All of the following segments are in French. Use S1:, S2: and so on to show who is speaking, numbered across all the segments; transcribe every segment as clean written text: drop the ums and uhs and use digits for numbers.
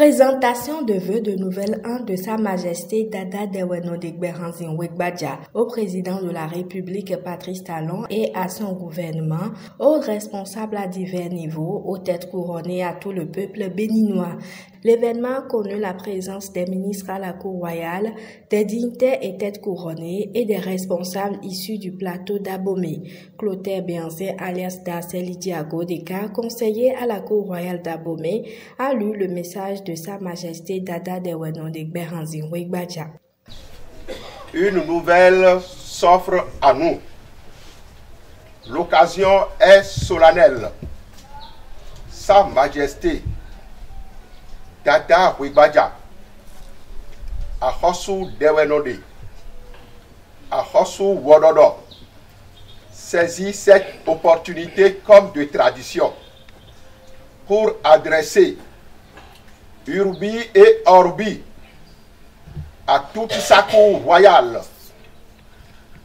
S1: Présentation de vœux de nouvel an de Sa Majesté Dada Dewenodegberanzin Wegbadja au président de la République Patrice Talon et à son gouvernement, aux responsables à divers niveaux, aux têtes couronnées à tout le peuple béninois. L'événement connut la présence des ministres à la Cour royale, des dignitaires et têtes couronnées et des responsables issus du plateau d'Abomey. Clotaire Béanzin alias Darcel Diago Deka, conseiller à la Cour royale d'Abomey, a lu le message de Sa Majesté Dada Dewenodegberanzin Wegbadja.
S2: Une nouvelle s'offre à nous. L'occasion est solennelle. Sa Majesté Dada Wegbadja Ahosu Dewenode Ahosu Wododo saisit cette opportunité comme de tradition pour adresser Urbi et Orbi à toute sa cour royale,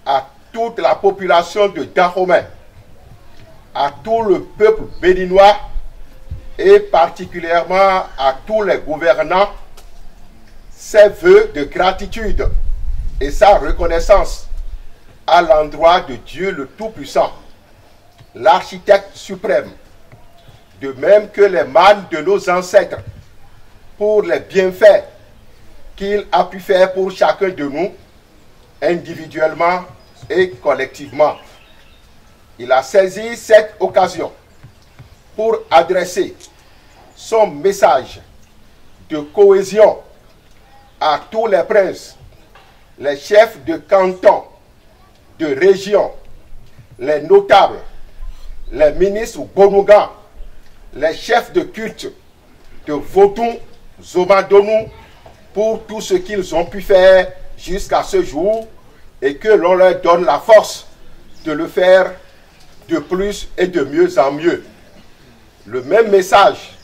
S2: à toute la population de Dahomey, à tout le peuple béninois et particulièrement à tous les gouvernants, ses vœux de gratitude et sa reconnaissance à l'endroit de Dieu le Tout-Puissant, l'architecte suprême, de même que les mânes de nos ancêtres, pour les bienfaits qu'il a pu faire pour chacun de nous, individuellement et collectivement. Il a saisi cette occasion pour adresser son message de cohésion à tous les princes, les chefs de canton, de région, les notables, les ministres Bonougan, les chefs de culte de Vodou, Zomadonou, pour tout ce qu'ils ont pu faire jusqu'à ce jour et que l'on leur donne la force de le faire de plus et de mieux en mieux. Le même message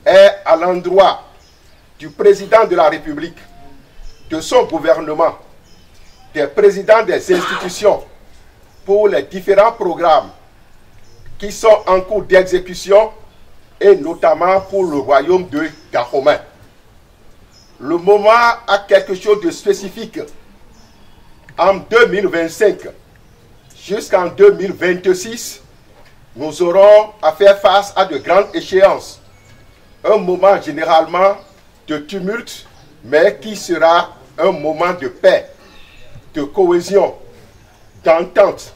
S2: est à l'endroit du président de la République, de son gouvernement, des présidents des institutions pour les différents programmes qui sont en cours d'exécution et notamment pour le royaume de Dahomey. Le moment a quelque chose de spécifique. En 2025 jusqu'en 2026, nous aurons à faire face à de grandes échéances. Un moment généralement de tumulte, mais qui sera un moment de paix, de cohésion, d'entente,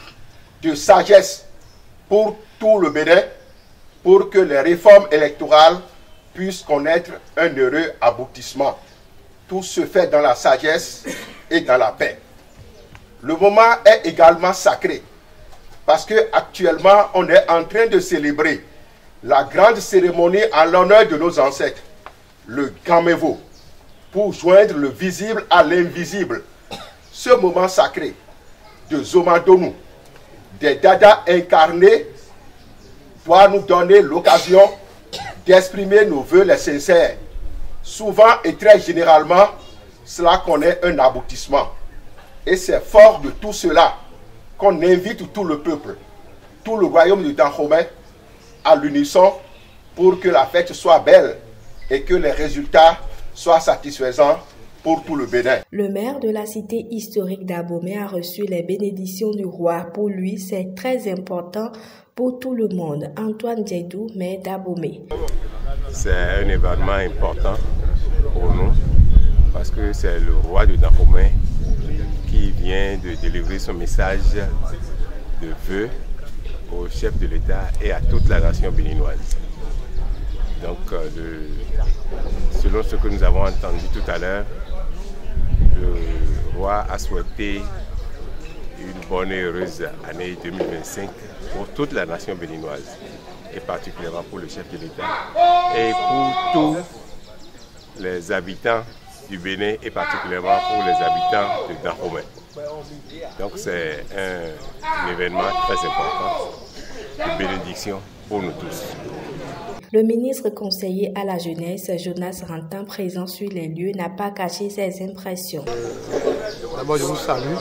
S2: de sagesse pour tout le Bénin, pour que les réformes électorales puissent connaître un heureux aboutissement. Tout se fait dans la sagesse et dans la paix. Le moment est également sacré parce qu'actuellement, on est en train de célébrer la grande cérémonie en l'honneur de nos ancêtres, le Gamevo, pour joindre le visible à l'invisible. Ce moment sacré de Zomadonou, des Dada incarnés, doit nous donner l'occasion d'exprimer nos vœux les sincères. Souvent et très généralement, cela connaît un aboutissement. Et c'est fort de tout cela qu'on invite tout le peuple, tout le royaume de Dahomey à l'unisson pour que la fête soit belle et que les résultats soient satisfaisants pour tout le Bénin.
S1: Le maire de la cité historique d'Abomey a reçu les bénédictions du roi. Pour lui, c'est très important pour tout le monde. Antoine Djedou, maire d'Abomey.
S3: C'est un événement important pour nous parce que c'est le roi de Dahomey qui vient de délivrer son message de vœux au chef de l'État et à toute la nation béninoise. Donc, selon ce que nous avons entendu tout à l'heure, le roi a souhaité une bonne et heureuse année 2025 pour toute la nation béninoise et particulièrement pour le chef de l'État et pour tous les habitants du Bénin et particulièrement pour les habitants de Dahomey. Donc c'est un événement très important de bénédiction pour nous tous.
S1: Le ministre conseiller à la jeunesse, Jonas Rantan, présent sur les lieux, n'a pas caché ses impressions.
S4: D'abord, je vous salue.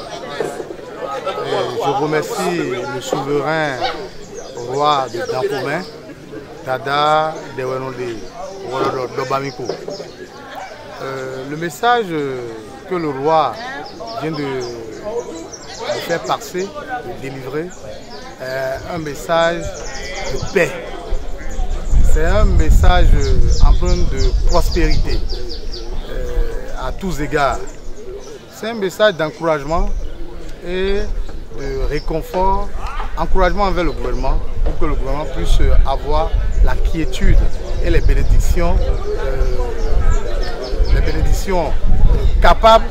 S4: Et je remercie le souverain roi de Dahomey, Dada Dewenode d'Obamiko. Le message que le roi vient de faire passer, de délivrer, est un message de paix. C'est un message empreint de prospérité à tous égards. C'est un message d'encouragement et de réconfort, encouragement envers le gouvernement pour que le gouvernement puisse avoir la quiétude et les bénédictions capables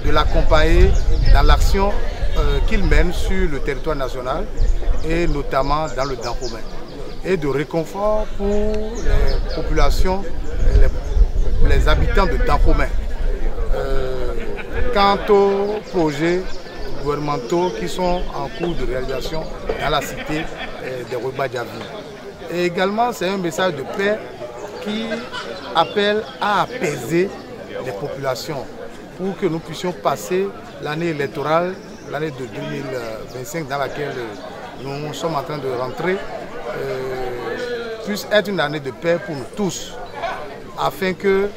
S4: de l'accompagner dans l'action qu'il mène sur le territoire national et notamment dans le Dahomey, et de réconfort pour les populations, les habitants de Dahomey. Quant aux projets gouvernementaux qui sont en cours de réalisation dans la cité de Wegbadia. Et également, c'est un message de paix qui appelle à apaiser les populations pour que nous puissions passer l'année électorale, l'année de 2025 dans laquelle nous sommes en train de rentrer, puisse être une année de paix pour nous tous, afin que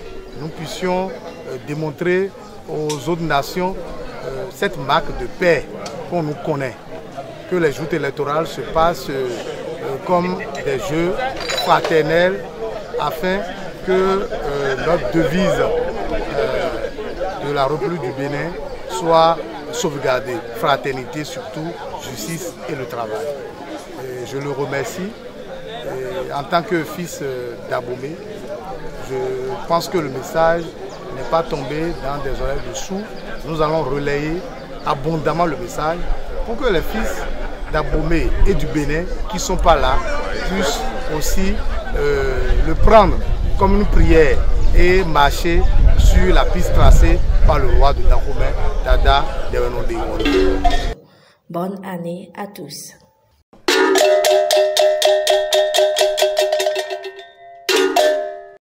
S4: nous puissions démontrer aux autres nations cette marque de paix qu'on nous connaît, que les joutes électorales se passent comme des jeux fraternels, afin que notre devise de la République du Bénin soit sauvegardée. Fraternité surtout, justice et le travail. Et je le remercie. Et en tant que fils d'Abomey, je pense que le message n'est pas tombé dans des oreilles de sourds. Nous allons relayer abondamment le message pour que les fils d'Abomey et du Bénin qui ne sont pas là puissent aussi le prendre comme une prière et marcher sur la piste tracée par le roi de Dahomey, Dada Dewenonde.
S1: Bonne année à tous.